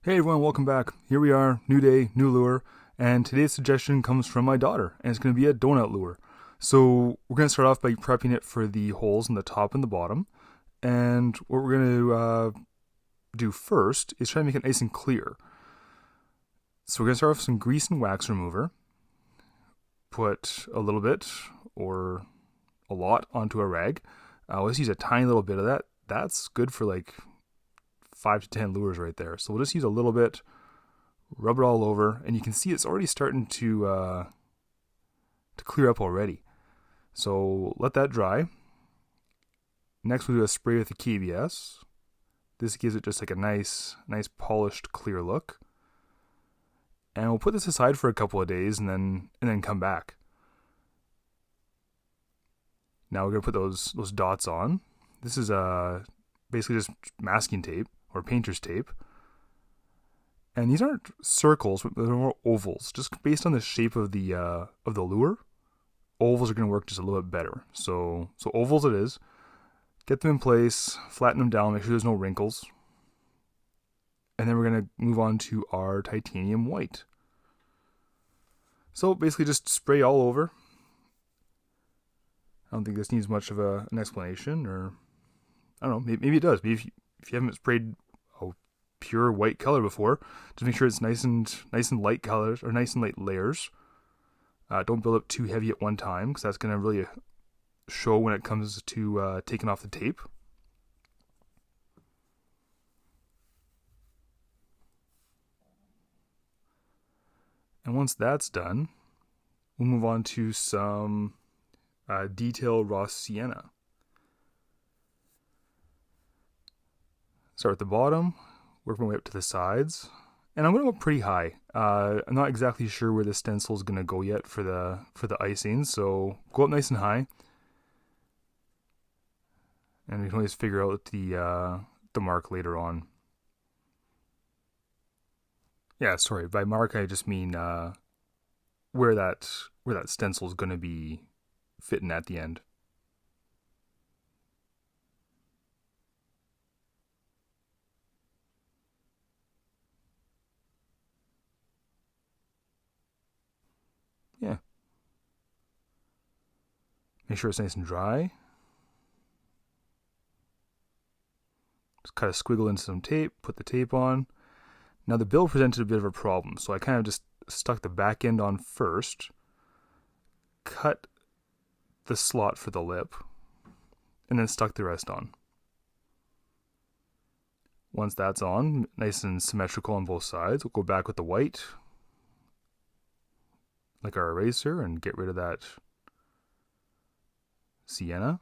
Hey everyone, welcome back. Here we are, new day, new lure, and today's suggestion comes from my daughter, and it's going to be a donut lure. So we're going to start off by prepping it for the holes in the top and the bottom, and what we're going to do first is try to make it nice and clear. So we're going to start off with some grease and wax remover, put a little bit or a lot onto a rag. Let's use a tiny little bit of that. That's good for like 5 to 10 lures right there. So we'll just use a little bit, rub it all over, and you can see it's already starting to clear up already. So let that dry. Next we'll do a spray with the KBS. This gives it just like a nice polished clear look. And we'll put this aside for a couple of days and then come back. Now we're gonna put those dots on. This is basically just masking tape or painter's tape. And these aren't circles, but they're more ovals. Just based on the shape of the lure, ovals are going to work just a little bit better. So ovals it is. Get them in place, flatten them down, make sure there's no wrinkles. And then we're going to move on to our titanium white. So basically just spray all over. I don't think this needs much of an explanation, or I don't know, maybe it does. Maybe if you haven't sprayed a pure white color before, just make sure it's nice and light colors, or nice and light layers. Don't build up too heavy at one time, because that's going to really show when it comes to taking off the tape. And once that's done, we'll move on to some detail raw sienna. Start at the bottom, work my way up to the sides, and I'm going to go pretty high. I'm not exactly sure where the stencil is going to go yet for the icing, so go up nice and high, and we can always figure out the mark later on. Yeah, sorry, by mark I just mean where that stencil is going to be fitting at the end. Yeah. Make sure it's nice and dry. Just cut a squiggle into some tape, put the tape on. Now the bill presented a bit of a problem, so I kind of just stuck the back end on first, cut the slot for the lip, and then stuck the rest on. Once that's on, nice and symmetrical on both sides, we'll go back with the white, like our eraser, and get rid of that sienna.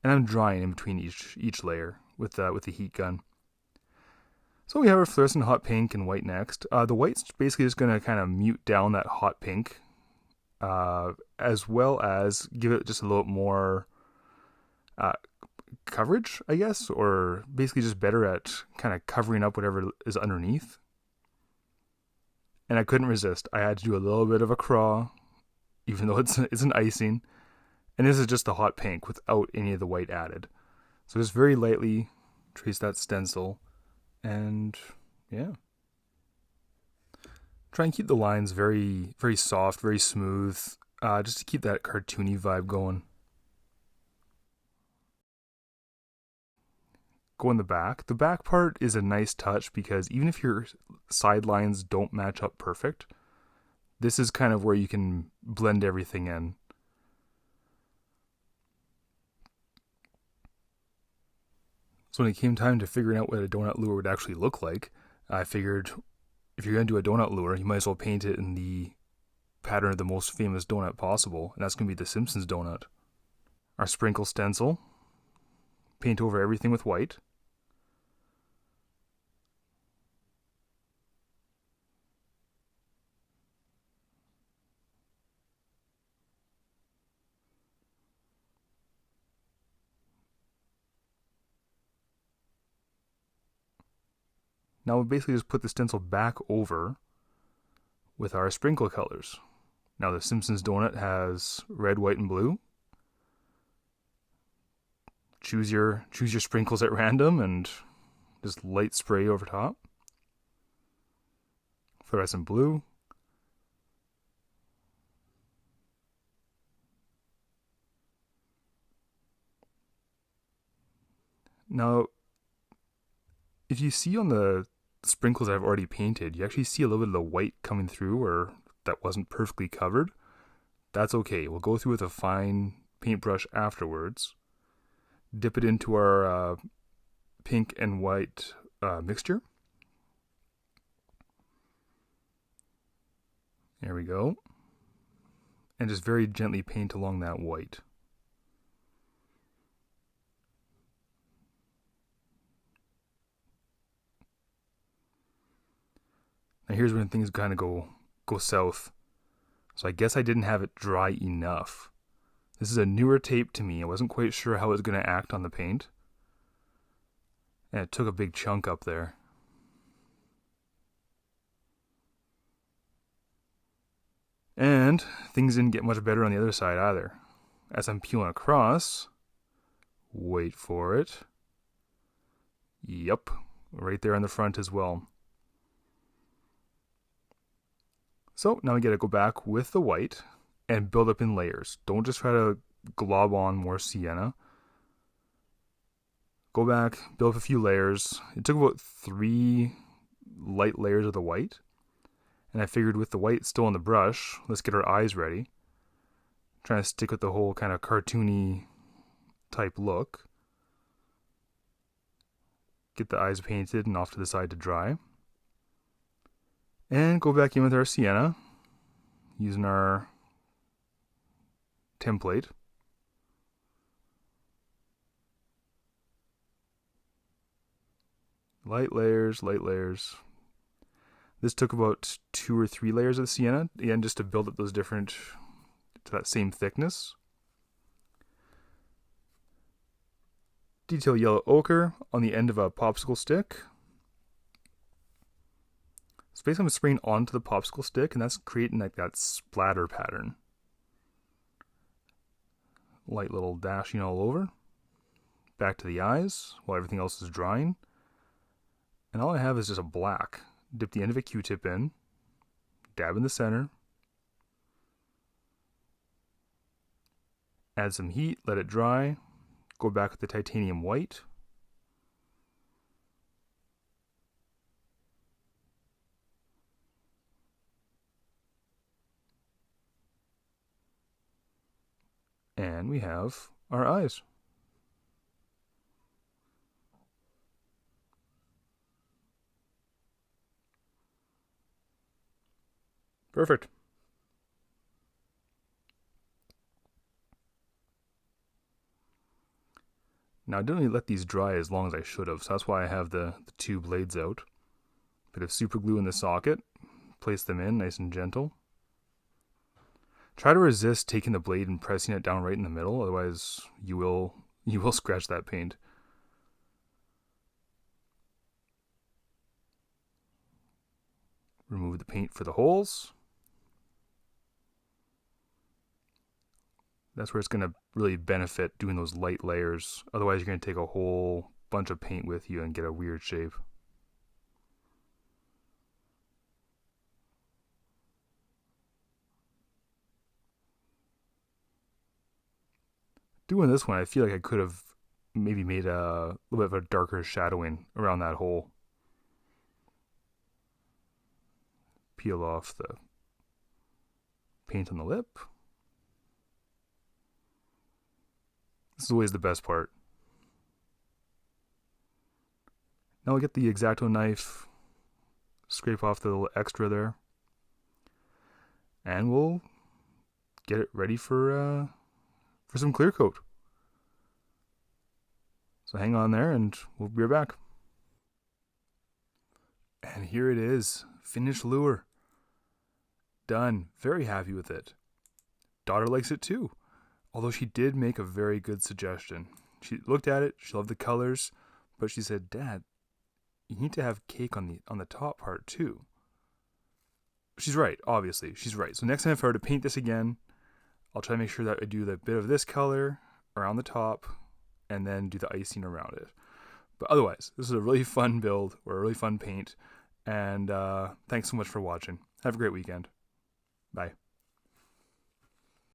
And I'm drying in between each layer with the heat gun. So we have our fluorescent hot pink and white next. The white's basically just going to kind of mute down that hot pink, as well as give it just a little more coverage, I guess, or basically just better at kind of covering up whatever is underneath. And I couldn't resist. I had to do a little bit of a craw, even though it's an icing. And this is just the hot pink without any of the white added. So just very lightly trace that stencil, and yeah. Try and keep the lines very, very soft, very smooth, just to keep that cartoony vibe going. Go in the back. The back part is a nice touch because even if your side lines don't match up perfect, this is kind of where you can blend everything in. So when it came time to figuring out what a donut lure would actually look like, I figured if you're going to do a donut lure, you might as well paint it in the pattern of the most famous donut possible, and that's going to be the Simpsons donut. Our sprinkle stencil, paint over everything with white. Now we'll basically just put the stencil back over with our sprinkle colors. Now the Simpsons donut has red, white, and blue. Choose your sprinkles at random, and Just light spray over top. Fluorescent blue. Now, if you see on the sprinkles I've already painted, you actually see a little bit of the white coming through or that wasn't perfectly covered. That's okay. We'll go through with a fine paintbrush afterwards. Dip it into our pink and white mixture. There we go. And just very gently paint along that white. Now here's when things kind of go south. So I guess I didn't have it dry enough. This is a newer tape to me. I wasn't quite sure how it was going to act on the paint. And it took a big chunk up there. And things didn't get much better on the other side either. As I'm peeling across, wait for it. Yep, right there on the front as well. So now we gotta go back with the white and build up in layers. Don't just try to glob on more sienna. Go back, build up a few layers. It took about 3 light layers of the white. And I figured with the white still on the brush, let's get our eyes ready. Trying to stick with the whole kind of cartoony type look. Get the eyes painted and off to the side to dry. And go back in with our sienna using our template. Light layers, light layers. This took about 2 or 3 layers of sienna, again, just to build up those different, to that same thickness. Detail yellow ochre on the end of a popsicle stick. So basically I'm spraying onto the popsicle stick, and that's creating like that splatter pattern. Light little dashing all over. Back to the eyes while everything else is drying. And all I have is just a black. Dip the end of a Q-tip in. Dab in the center. Add some heat, let it dry. Go back with the titanium white. And we have our eyes. Perfect. Now I didn't really let these dry as long as I should have, so that's why I have the 2 blades out. Bit of super glue in the socket. Place them in nice and gentle. Try to resist taking the blade and pressing it down right in the middle, otherwise you will scratch that paint. Remove the paint for the holes. That's where it's going to really benefit doing those light layers. Otherwise you're going to take a whole bunch of paint with you and get a weird shape. Doing this one, I feel like I could have maybe made a little bit of a darker shadowing around that hole. Peel off the paint on the lip. This is always the best part. Now we'll get the X-Acto knife, scrape off the little extra there, and we'll get it ready for some clear coat. So hang on there and we'll be right back. And here it is, finished lure. Done. Very happy with it. Daughter likes it too. Although she did make a very good suggestion. She looked at it, she loved the colors, but she said, "Dad, you need to have cake on the top part too." She's right, obviously. She's right. So next time if I were to paint this again, I'll try to make sure that I do the bit of this color around the top and then do the icing around it. But otherwise, this is a really fun build or a really fun paint. And thanks so much for watching. Have a great weekend. Bye.